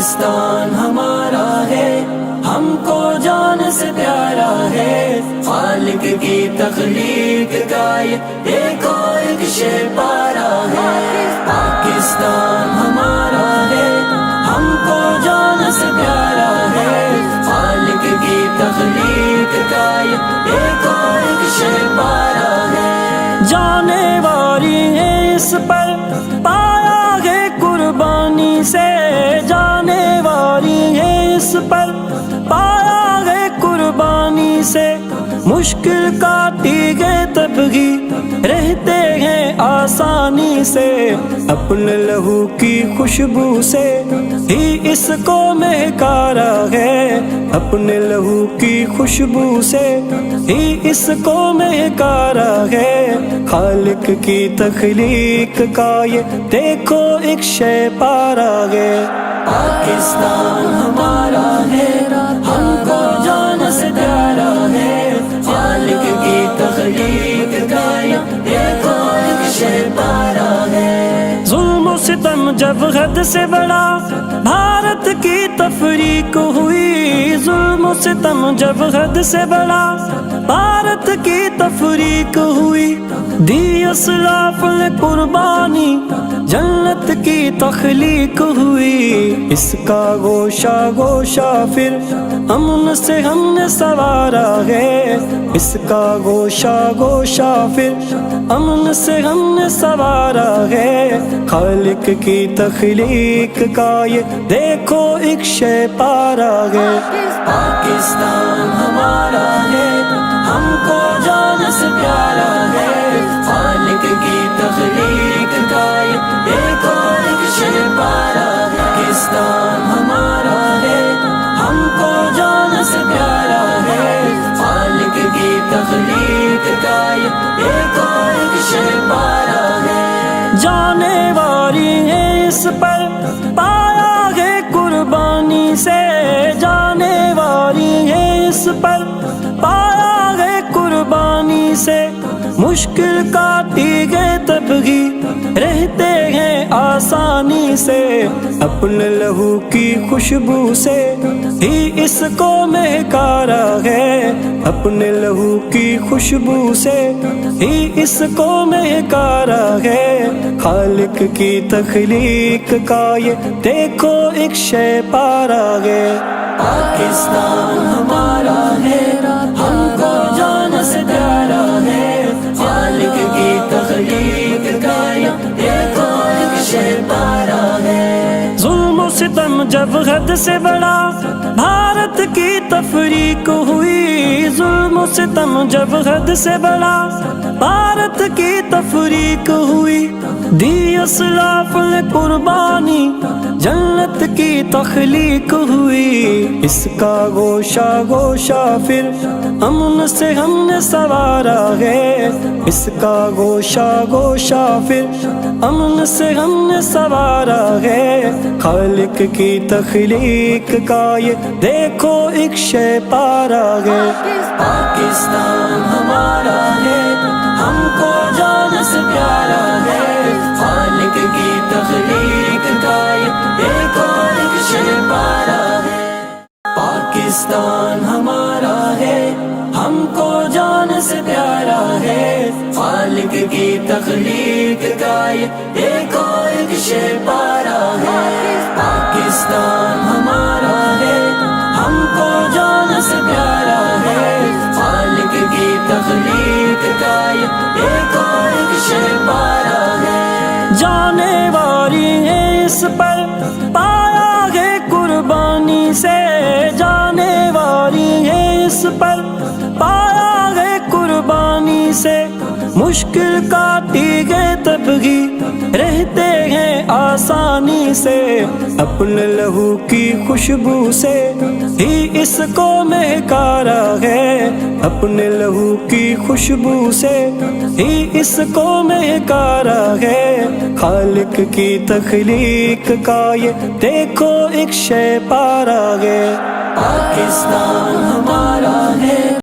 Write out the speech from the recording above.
پاکستان ہمارا ہے، ہم کو جان سے پیارا ہے، خالق کی تخلیق کا یہ ایک شے پارا ہے۔ پاکستان ہمارا ہے، ہم کو جان سے پیارا ہے، خالق کی تخلیق کا یہ ایک شے پارا ہے۔ جانے والی ہے اس پر پایا ہے قربانی سے، جانے والی ہے اس پر پایا ہے قربانی سے، مشکل کاٹی گئے تب ہی رہتے ہیں آسانی سے، اپنے لہو کی خوشبو سے ہی اس کو مہکارا ہے، اپنے لہو کی خوشبو سے ہی اس کو مہکارا ہے، خالق کی تخلیق کا یہ دیکھو ایک شے پارا ہے۔ پاکستان ہمارا ہے، ہم کو جان سے پیارا ہے، خالق کی تخلیق کا یہ ایک شے پارا ہے۔ ظلم و ستم جب حد سے بڑا بھارت کی تفریق ہوئی، ظلم و ستم جب حد سے بڑا بھارت کی تفریق ہوئی، دی اسلاف نے قربانی جنت کی تخلیق ہوئی، اس کا گوشہ گوشہ پھر امن سے ہم نے سوارا ہے، اس کا گوشہ گوشہ پھر امن سے ہم نے سوارا ہے، خالق کی تخلیق کا یہ دیکھو ایک شے پارا ہے۔ پاکستان ہمارا ہے، ہم کو جان سے پیارا ہے، خالق کی تخلیق کا یہ ایک شے پارا ہے۔ پاکستان ہمارا ہے، ہم کو جان سے پیارا ہے، خالق کی تخلیق کا یہ ایک شے پارا ہے۔ جانے والی ہے اس پر پایا ہے قربانی سے، جانے والی ہے اس پر پایا ہے قربانی سے، مشکل کاٹی گئے تب ہی رہتے ہیں آسانی سے، اپنے لہو کی خوشبو سے ہی اس کو مہکارا ہے، اپنے لہو کی خوشبو سے ہی اس کو مہکارا ہے، خالق کی تخلیق کا یہ دیکھو ایک شے پارا ہے۔ پاکستان ہمارا ہے، ہم کو جان سے پیارا ہے، خالق کی تخلیق کا یہ ایک شے پارا ہے۔ ظلم و ستم جب حد سے بڑا بھارت کی تفریق ہوئی، ظلم و ستم جب حد سے بڑا بھارت کی تفریق ہوئی، دی اسلاف نے قربانی جنت کی تخلیق ہوئی، اس کا گوشہ گوشہ پھر امن سے ہم نے سوارا ہے، اس کا گوشہ گوشہ پھر امن سے ہم نے سوارا ہے، خالق کی تخلیق کا یہ دیکھو ایک شے پارا ہے۔ پاکستان ہمارا ہے، ہم کو جان سے پیارا ہے، خالق کی تخلیق کا یہ ایک شے پارا ہے۔ پاکستان ہمارا ہے، ہم کو جان سے پیارا ہے، خالق کی تخلیق کا یہ ایک شے پارا ہے۔ پاکستان ہمارا ہے، ہم کو جان سے پیارا ہے، خالق کی تخلیق کا یہ ایک شے پارا ہے۔ جانے والی ہے اس پر پایا ہے قربانی سے، جانے والی ہے اس پر پایا ہے قربانی سے، مشکل کاٹی گئے تب ہی رہتے ہیں آسانی سے، اپنے لہو کی خوشبو سے ہی اس کو مہکارا ہے، اپنے لہو کی خوشبو سے ہی اس کو مہکارا ہے، خالق کی تخلیق کا یہ دیکھو ایک شے پارا ہے۔ پاکستان ہمارا ہے۔